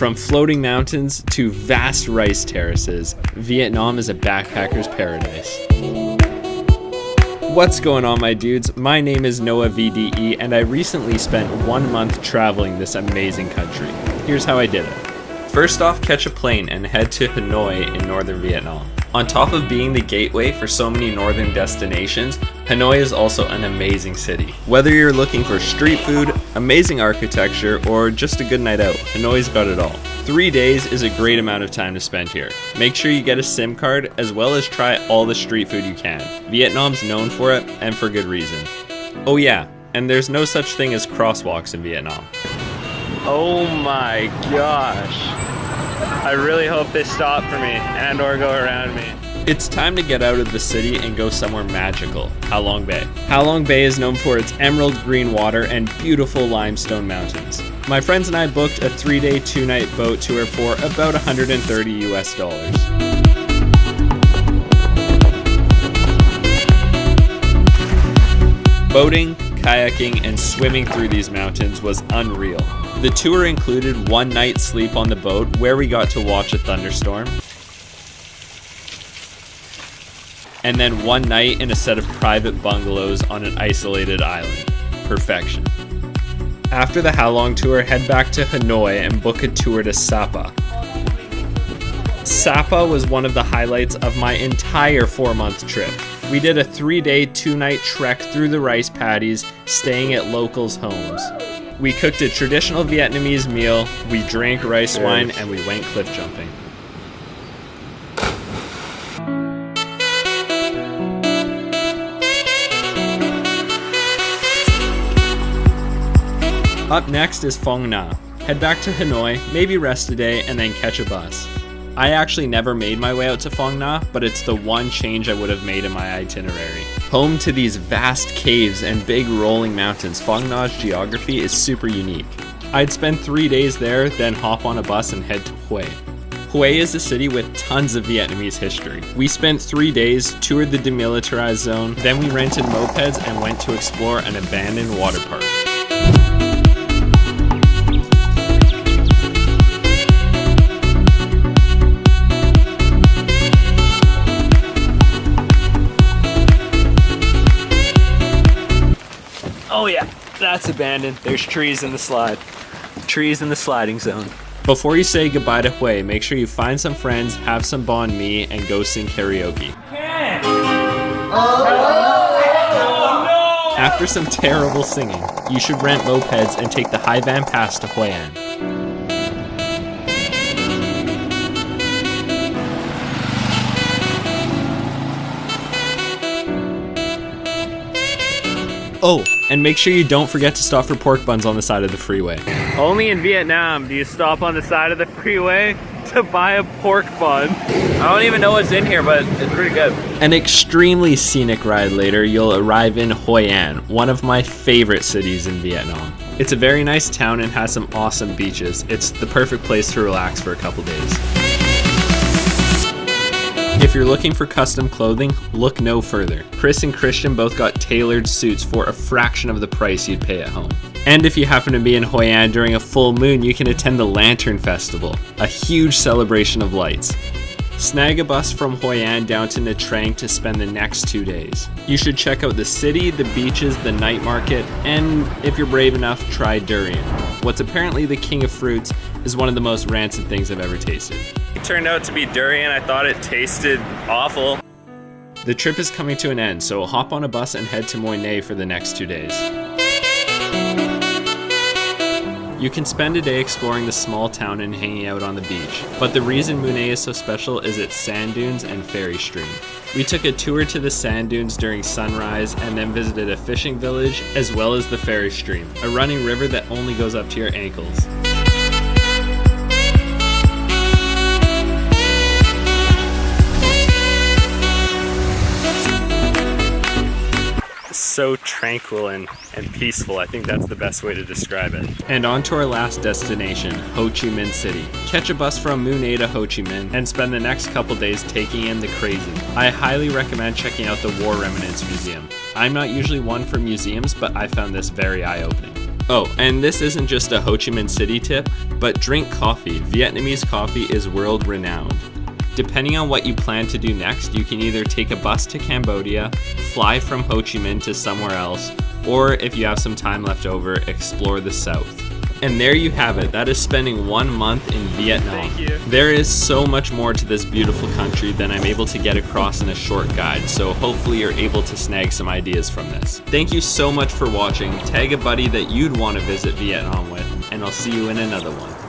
From floating mountains to vast rice terraces, Vietnam is a backpacker's paradise. What's going on, my dudes? My name is Noah VDE, and I recently spent 1 month traveling this amazing country. Here's how I did it. First off, catch a plane and head to Hanoi in northern Vietnam. On top of being the gateway for so many northern destinations, Hanoi is also an amazing city. Whether you're looking for street food, amazing architecture, or just a good night out, Hanoi's got it all. 3 days is a great amount of time to spend here. Make sure you get a SIM card, as well as try all the street food you can. Vietnam's known for it, and for good reason. Oh yeah, and there's no such thing as crosswalks in Vietnam. Oh my gosh. I really hope they stop for me and or go around me. It's time to get out of the city and go somewhere magical, Ha Long Bay. Ha Long Bay is known for its emerald green water and beautiful limestone mountains. My friends and I booked a 3-day, 2-night boat tour for about $130 US. Boating, kayaking, and swimming through these mountains was unreal. The tour included 1 night sleep on the boat where we got to watch a thunderstorm, and then 1 night in a set of private bungalows on an isolated island. Perfection. After the Ha Long tour, head back to Hanoi and book a tour to Sapa. Sapa was one of the highlights of my entire 4-month trip. We did a 3-day, 2-night trek through the rice paddies, staying at locals' homes. We cooked a traditional Vietnamese meal, we drank rice wine, and we went cliff jumping. Up next is Phong Nha. Head back to Hanoi, maybe rest a day, and then catch a bus. I actually never made my way out to Phong Nha, but it's the one change I would have made in my itinerary. Home to these vast caves and big rolling mountains, Phong Nha's geography is super unique. I'd spend 3 days there, then hop on a bus and head to Hue. Hue is a city with tons of Vietnamese history. We spent 3 days, toured the demilitarized zone, then we rented mopeds and went to explore an abandoned water park. Oh yeah, that's abandoned. There's trees in the slide. Trees in the sliding zone. Before you say goodbye to Hue, make sure you find some friends, have some banh mi, and go sing karaoke. After some terrible singing, you should rent mopeds and take the Hai Van Pass to Hue An. Oh, and make sure you don't forget to stop for pork buns on the side of the freeway. Only in Vietnam do you stop on the side of the freeway to buy a pork bun. I don't even know what's in here, but it's pretty good. An extremely scenic ride later, you'll arrive in Hue An, one of my favorite cities in Vietnam. It's a very nice town and has some awesome beaches. It's the perfect place to relax for a couple days. If you're looking for custom clothing, look no further. Chris and Christian both got tailored suits for a fraction of the price you'd pay at home. And if you happen to be in Hue An during a full moon, you can attend the Lantern Festival, a huge celebration of lights. Snag a bus from Hue An down to Nha Trang to spend the next 2 days. You should check out the city, the beaches, the night market, and if you're brave enough, try durian. What's apparently the king of fruits is one of the most rancid things I've ever tasted. It turned out to be durian. I thought it tasted awful. The trip is coming to an end, so hop on a bus and head to Moi Nai for the next 2 days. You can spend a day exploring the small town and hanging out on the beach, but the reason Moi Nai is so special is its sand dunes and ferry stream. We took a tour to the sand dunes during sunrise and then visited a fishing village as well as the ferry stream, a running river that only goes up to your ankles. So tranquil and peaceful. I think that's the best way to describe it. And on to our last destination, Ho Chi Minh City. Catch a bus from Moi Nai to Ho Chi Minh and spend the next couple days taking in the crazy. I highly recommend checking out the War Remnants Museum. I'm not usually one for museums, but I found this very eye-opening. Oh, and this isn't just a Ho Chi Minh City tip, but drink coffee. Vietnamese coffee is world renowned. Depending on what you plan to do next, you can either take a bus to Cambodia, fly from Ho Chi Minh to somewhere else, or if you have some time left over, explore the south. And there you have it. That is spending 1 month in Vietnam. Thank you. There is so much more to this beautiful country than I'm able to get across in a short guide, so hopefully you're able to snag some ideas from this. Thank you so much for watching. Tag a buddy that you'd want to visit Vietnam with, and I'll see you in another one.